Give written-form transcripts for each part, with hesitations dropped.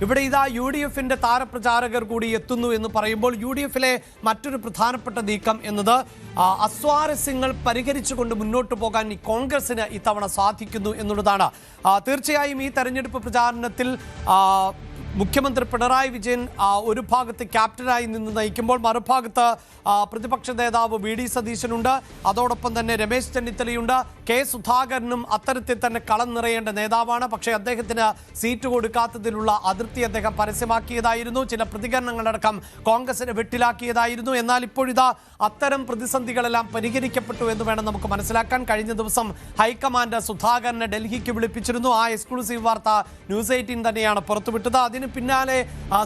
ഇവിടെ ഇതാ UDFന്റെ താരപ്രചാരകർ കൂടി എത്തുന്നു എന്ന് പറയുമ്പോൾ UDFിലെ മറ്റൊരു പ്രധാനപ്പെട്ട നീക്കം എന്നത് അസ്വാരസ്യങ്ങൾ പരിഹരിച്ചുകൊണ്ട് മുന്നോട്ട് പോകാൻ കോൺഗ്രസിന് ഇത്തവണ സാധിക്കുന്നു എന്നുള്ളതാണ്. തീർച്ചയായും ഈ തെരഞ്ഞെടുപ്പ് പ്രചാരണത്തിൽ മുഖ്യമന്ത്രി പിണറായി വിജയൻ ഒരു ഭാഗത്ത് ക്യാപ്റ്റനായി നിന്ന് നയിക്കുമ്പോൾ മറുഭാഗത്ത് പ്രതിപക്ഷ നേതാവ് VD സതീശനുണ്ട്. അതോടൊപ്പം തന്നെ രമേശ് ചെന്നിത്തലയുണ്ട്. കെ സുധാകരനും അത്തരത്തിൽ തന്നെ കളം നിറയേണ്ട നേതാവാണ്. പക്ഷേ അദ്ദേഹത്തിന് സീറ്റ് കൊടുക്കാത്തതിലുള്ള അതിർത്തി അദ്ദേഹം പരസ്യമാക്കിയതായിരുന്നു. ചില പ്രതികരണങ്ങളടക്കം കോൺഗ്രസിനെ വെട്ടിലാക്കിയതായിരുന്നു. എന്നാൽ ഇപ്പോഴിതാ അത്തരം പ്രതിസന്ധികളെല്ലാം പരിഹരിക്കപ്പെട്ടു എന്ന് വേണം നമുക്ക് മനസ്സിലാക്കാൻ. കഴിഞ്ഞ ദിവസം ഹൈക്കമാൻഡ് സുധാകരനെ ഡൽഹിക്ക് വിളിപ്പിച്ചിരുന്നു. ആ എക്സ്ക്ലൂസീവ് വാർത്ത ന്യൂസ് 18 തന്നെയാണ് പുറത്തുവിട്ടത്. അതിന് പിന്നാലെ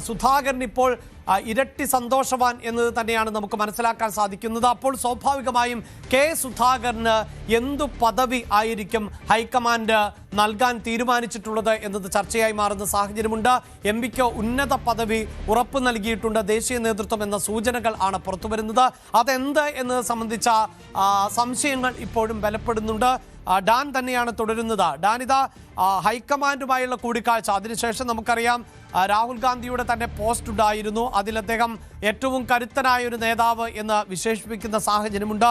സുധാകരൻ ഇപ്പോൾ ഇരട്ടി സന്തോഷവാൻ എന്നത് തന്നെയാണ് നമുക്ക് മനസ്സിലാക്കാൻ സാധിക്കുന്നത്. അപ്പോൾ സ്വാഭാവികമായും കെ സുധാകരന് എന്തു പദവി ആയിരിക്കും ഹൈക്കമാൻഡ് നൽകാൻ തീരുമാനിച്ചിട്ടുള്ളത് എന്നത് ചർച്ചയായി മാറുന്ന സാഹചര്യമുണ്ട്. MPക്ക് ഉന്നത പദവി ഉറപ്പ് നൽകിയിട്ടുണ്ട് ദേശീയ നേതൃത്വം എന്ന സൂചനകൾ ആണ് പുറത്തുവരുന്നത്. അതെന്ത് എന്നത് സംബന്ധിച്ച സംശയങ്ങൾ ഇപ്പോഴും ബലപ്പെടുന്നുണ്ട്. ഡാൻ തന്നെയാണ് തുടരുന്നത്. ഡാൻ, ഇതാ ഹൈക്കമാൻഡുമായുള്ള കൂടിക്കാഴ്ച, അതിനുശേഷം നമുക്കറിയാം രാഹുൽ ഗാന്ധിയുടെ തന്നെ പോസ്റ്റ് ഉണ്ടായിരുന്നു. അതിൽ അദ്ദേഹം ഏറ്റവും കരുത്തനായ ഒരു നേതാവ് എന്ന് വിശേഷിപ്പിക്കുന്ന സാഹചര്യമുണ്ട്.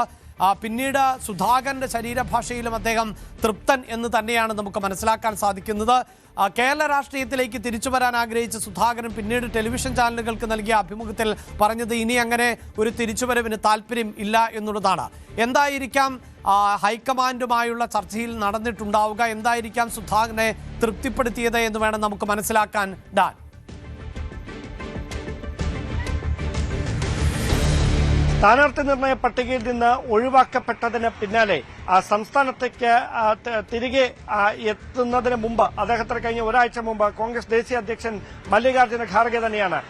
പിന്നീട് സുധാകരന്റെ ശരീരഭാഷയിലും അദ്ദേഹം തൃപ്തൻ എന്ന് തന്നെയാണ് നമുക്ക് മനസ്സിലാക്കാൻ സാധിക്കുന്നത്. കേരള രാഷ്ട്രീയത്തിലേക്ക് തിരിച്ചു വരാൻ ആഗ്രഹിച്ച സുധാകരൻ പിന്നീട് ടെലിവിഷൻ ചാനലുകൾക്ക് നൽകിയ അഭിമുഖത്തിൽ പറഞ്ഞത് ഇനി അങ്ങനെ ഒരു തിരിച്ചുവരവിന് താല്പര്യം ഇല്ല എന്നുള്ളതാണ്. എന്തായിരിക്കാം ഹൈക്കമാൻഡുമായുള്ള ചർച്ചയിൽ നടന്നിട്ടുണ്ടാവുക? എന്തായിരിക്കാം സുധാകരനെ തൃപ്തിപ്പെടുത്തിയത് എന്ന് വേണം നമുക്ക് മനസ്സിലാക്കാൻ. ഡാൻ, സ്ഥാനാർത്ഥി നിർണയ പട്ടികയിൽ നിന്ന് ഒഴിവാക്കപ്പെട്ടതിന് പിന്നാലെ സംസ്ഥാനത്തേക്ക് തിരികെ എത്തുന്നതിന് മുമ്പ്, അദ്ദേഹത്തിന് കഴിഞ്ഞ ഒരാഴ്ച മുമ്പ് കോൺഗ്രസ് ദേശീയ അധ്യക്ഷൻ മല്ലികാർജ്ജുന ഖാർഗെ തന്നെയാണ്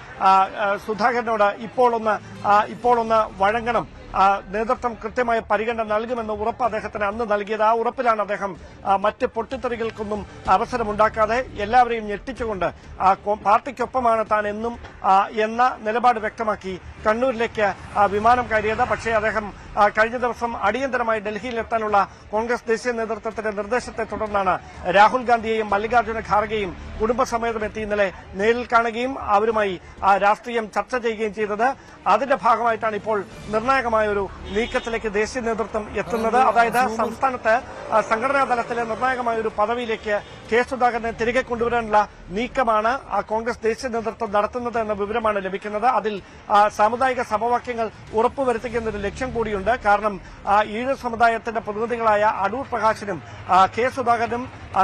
സുധാകരനോട് ഇപ്പോൾ ഒന്ന് വഴങ്ങണം, നേതൃത്വം കൃത്യമായ പരിഗണന നൽകുമെന്ന ഉറപ്പ് അദ്ദേഹത്തിന് അന്ന് നൽകിയത്. ആ ഉറപ്പിലാണ് അദ്ദേഹം മറ്റ് പൊട്ടിത്തെറികൾക്കൊന്നും അവസരമുണ്ടാക്കാതെ എല്ലാവരെയും ഞെട്ടിച്ചുകൊണ്ട് പാർട്ടിക്കൊപ്പമാണ് താൻ എന്നും എന്ന നിലപാട് വ്യക്തമാക്കി കണ്ണൂരിലേക്ക് വിമാനം കയറിയത്. പക്ഷേ അദ്ദേഹം കഴിഞ്ഞ ദിവസം അടിയന്തരമായി ഡൽഹിയിലെത്താനുള്ള കോൺഗ്രസ് ദേശീയ നേതൃത്വത്തിന്റെ നിർദ്ദേശത്തെ തുടർന്നാണ് രാഹുൽ ഗാന്ധിയെയും മല്ലികാർജ്ജുന ഖാർഗെയും കുടുംബസമേതം എത്തി ഇന്നലെ നേരിൽ കാണുകയും അവരുമായി രാഷ്ട്രീയം ചർച്ച ചെയ്യുകയും ചെയ്തത്. അതിന്റെ ഭാഗമായിട്ടാണ് ഇപ്പോൾ നിർണായകമായ ഒരു നീക്കത്തിലേക്ക് ദേശീയ നേതൃത്വം എത്തുന്നത്. അതായത് സംസ്ഥാനത്ത് സംഘടനാ തലത്തിലെ നിർണായകമായ ഒരു പദവിയിലേക്ക് കെ സുധാകരനെ തിരികെ കൊണ്ടുവരാനുള്ള നീക്കമാണ് കോൺഗ്രസ് ദേശീയ നേതൃത്വം നടത്തുന്നത് എന്ന വിവരമാണ് ലഭിക്കുന്നത്. അതിൽ സാമുദായിക സമവാക്യങ്ങൾ ഉറപ്പുവരുത്തിക്കുന്ന ഒരു ലക്ഷ്യം കൂടിയുണ്ട്. കാരണം ഈഴ സമുദായത്തിന്റെ പ്രതിനിധികളായ അടൂർ പ്രകാശിനും കെ സുധാകരനും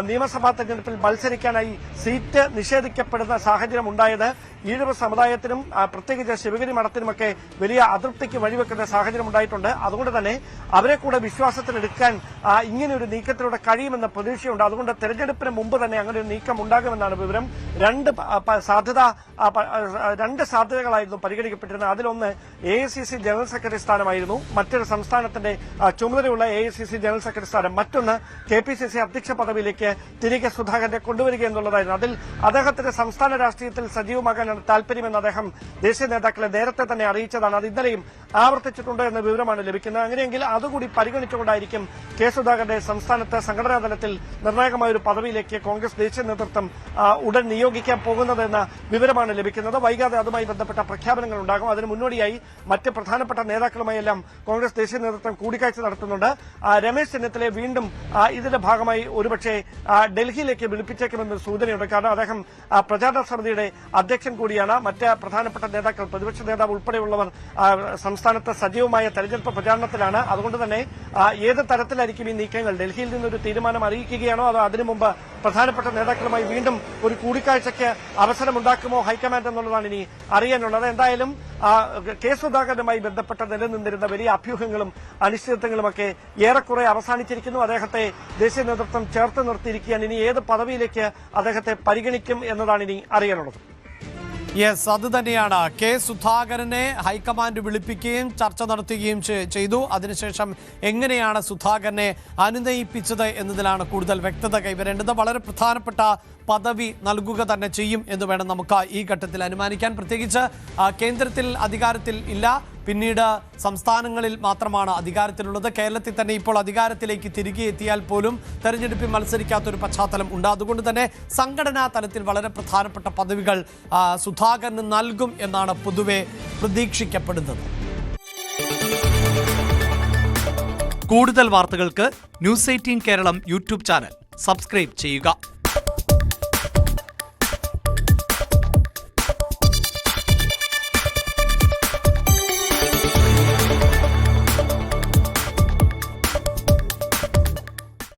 നിയമസഭാ തെരഞ്ഞെടുപ്പിൽ മത്സരിക്കാനായി സീറ്റ് നിഷേധിക്കപ്പെടുന്ന സാഹചര്യം ഉണ്ടായത് ഈഴവ സമുദായത്തിനും പ്രത്യേകിച്ച് ശിവഗിരി മഠത്തിനുമൊക്കെ വലിയ അതൃപ്തിക്ക് വഴിവെക്കുന്ന സാഹചര്യം ഉണ്ടായിട്ടുണ്ട്. അതുകൊണ്ട് തന്നെ അവരെ കൂടെ വിശ്വാസത്തിലെടുക്കാൻ ഇങ്ങനെയൊരു നീക്കത്തിലൂടെ കഴിയുമെന്ന പ്രതീക്ഷയുണ്ട്. അതുകൊണ്ട് തെരഞ്ഞെടുപ്പിന് മുമ്പ് തന്നെ അങ്ങനെ ഒരു നീക്കം ഉണ്ടാകുമെന്നാണ് വിവരം. രണ്ട് സാധ്യതകളായിരുന്നു പരിഗണിക്കപ്പെട്ടിരുന്നത്. അതിലൊന്ന് AICC ജനറൽ സെക്രട്ടറി സ്ഥാനമായിരുന്നു, മറ്റൊരു സംസ്ഥാനത്തിന്റെ ചുമതലയുള്ള AICC ജനറൽ സെക്രട്ടറി സ്ഥാനം, മറ്റൊന്ന് KPCC അധ്യക്ഷ പദവിയിലേക്ക് തിരികെ സുധാകരനെ കൊണ്ടുവരിക എന്നുള്ളതായിരുന്നു. അതിൽ അദ്ദേഹത്തിന്റെ സംസ്ഥാന രാഷ്ട്രീയത്തിൽ സജീവമാകാൻ താല്പര്യമെന്ന് അദ്ദേഹം ദേശീയ നേതാക്കളെ നേരത്തെ തന്നെ അറിയിച്ചതാണ്. അത് ഇന്നലെയും ആവർത്തിച്ചിട്ടുണ്ട് എന്ന വിവരമാണ് ലഭിക്കുന്നത്. അങ്ങനെയെങ്കിൽ അതുകൂടി പരിഗണിച്ചുകൊണ്ടായിരിക്കും കെ സുധാകരനെ സംസ്ഥാനത്ത് സംഘടനാ തലത്തിൽ നിർണായകമായ ഒരു പദവിയിലേക്ക് കോൺഗ്രസ് ദേശീയ നേതൃത്വം ഉടൻ നിയോഗിക്കാൻ പോകുന്നതെന്ന വിവരമാണ് ലഭിക്കുന്നത്. വൈകാതെ അതുമായി ബന്ധപ്പെട്ട പ്രഖ്യാപനങ്ങൾ ഉണ്ടാകും. അതിന് മുന്നോടിയായി മറ്റ് പ്രധാനപ്പെട്ട നേതാക്കളുമായെല്ലാം കോൺഗ്രസ് ദേശീയ നേതൃത്വം കൂടിക്കാഴ്ച നടത്തുന്നുണ്ട്. രമേശ് ചെന്നിത്തലയെ വീണ്ടും ഇതിന്റെ ഭാഗമായി ഒരുപക്ഷെ ഡൽഹിയിലേക്ക് വിളിപ്പിച്ചേക്കുമെന്ന് സൂചനയുണ്ട്. കാരണം അദ്ദേഹം പ്രചാരണ സമിതിയുടെ അധ്യക്ഷൻ കൂടിയാണ്. മറ്റ് പ്രധാനപ്പെട്ട നേതാക്കൾ, പ്രതിപക്ഷ നേതാവ് ഉൾപ്പെടെയുള്ളവർ സംസ്ഥാനത്ത് സജീവമായ തെരഞ്ഞെടുപ്പ് പ്രചാരണത്തിലാണ്. അതുകൊണ്ട് തന്നെ ഏത് തരത്തിലായിരിക്കും ഈ നീക്കങ്ങൾ? ഡൽഹിയിൽ നിന്നൊരു തീരുമാനം അറിയിക്കുകയാണോ അതോ അതിനു മുമ്പ് പ്രധാനപ്പെട്ട നേതാക്കളുമായി വീണ്ടും ഒരു കൂടിക്കാഴ്ചയ്ക്ക് അവസരമുണ്ടാക്കുമോ ഹൈക്കമാൻഡ് എന്നുള്ളതാണ് ഇനി അറിയാനുള്ളത്. എന്തായാലും കെ സുധാകരനുമായി ബന്ധപ്പെട്ട് നിലനിന്നിരുന്ന വലിയ അഭ്യൂഹങ്ങളും അനിശ്ചിതത്വങ്ങളുമൊക്കെ ഏറെക്കുറെ അവസാനിച്ചിരിക്കുന്നു. അദ്ദേഹത്തെ ദേശീയ നേതൃത്വം ചേർത്ത് നിർത്തിയിരിക്കുകയാണ്. ഇനി ഏത് പദവിയിലേക്ക് അദ്ദേഹത്തെ പരിഗണിക്കും എന്നതാണ് ഇനി അറിയാനുള്ളത്. യെസ്, അത് തന്നെയാണ്. കെ സുധാകരനെ ഹൈക്കമാൻഡ് വിളിപ്പിക്കുകയും ചർച്ച നടത്തുകയും ചെയ്തു. അതിനുശേഷം എങ്ങനെയാണ് സുധാകരനെ അനുനയിപ്പിച്ചത് എന്നതിലാണ് കൂടുതൽ വ്യക്തത കൈവരേണ്ടത്. വളരെ പ്രധാനപ്പെട്ട പദവി നൽകുക തന്നെ ചെയ്യും എന്ന് വേണം നമുക്ക് ഈ ഘട്ടത്തിൽ അനുമാനിക്കാൻ. പ്രത്യേകിച്ച് കേന്ദ്രത്തിൽ അധികാരത്തിൽ ഇല്ല, പിന്നീട് സംസ്ഥാനങ്ങളിൽ മാത്രമാണ് അധികാരത്തിലുള്ളത്. കേരളത്തിൽ തന്നെ ഇപ്പോൾ അധികാരത്തിലേക്ക് തിരികെ എത്തിയാൽ പോലും തെരഞ്ഞെടുപ്പിൽ മത്സരിക്കാത്തൊരു പശ്ചാത്തലം ഉണ്ട്. അതുകൊണ്ട് തന്നെ സംഘടനാ തലത്തിൽ വളരെ പ്രധാനപ്പെട്ട പദവികൾ സുധാകരന് നൽകും എന്നാണ് പൊതുവെ പ്രതീക്ഷിക്കപ്പെടുന്നത്. കൂടുതൽ വാർത്തകൾക്ക് news 18 Keralam YouTube channel subscribe ചെയ്യുക.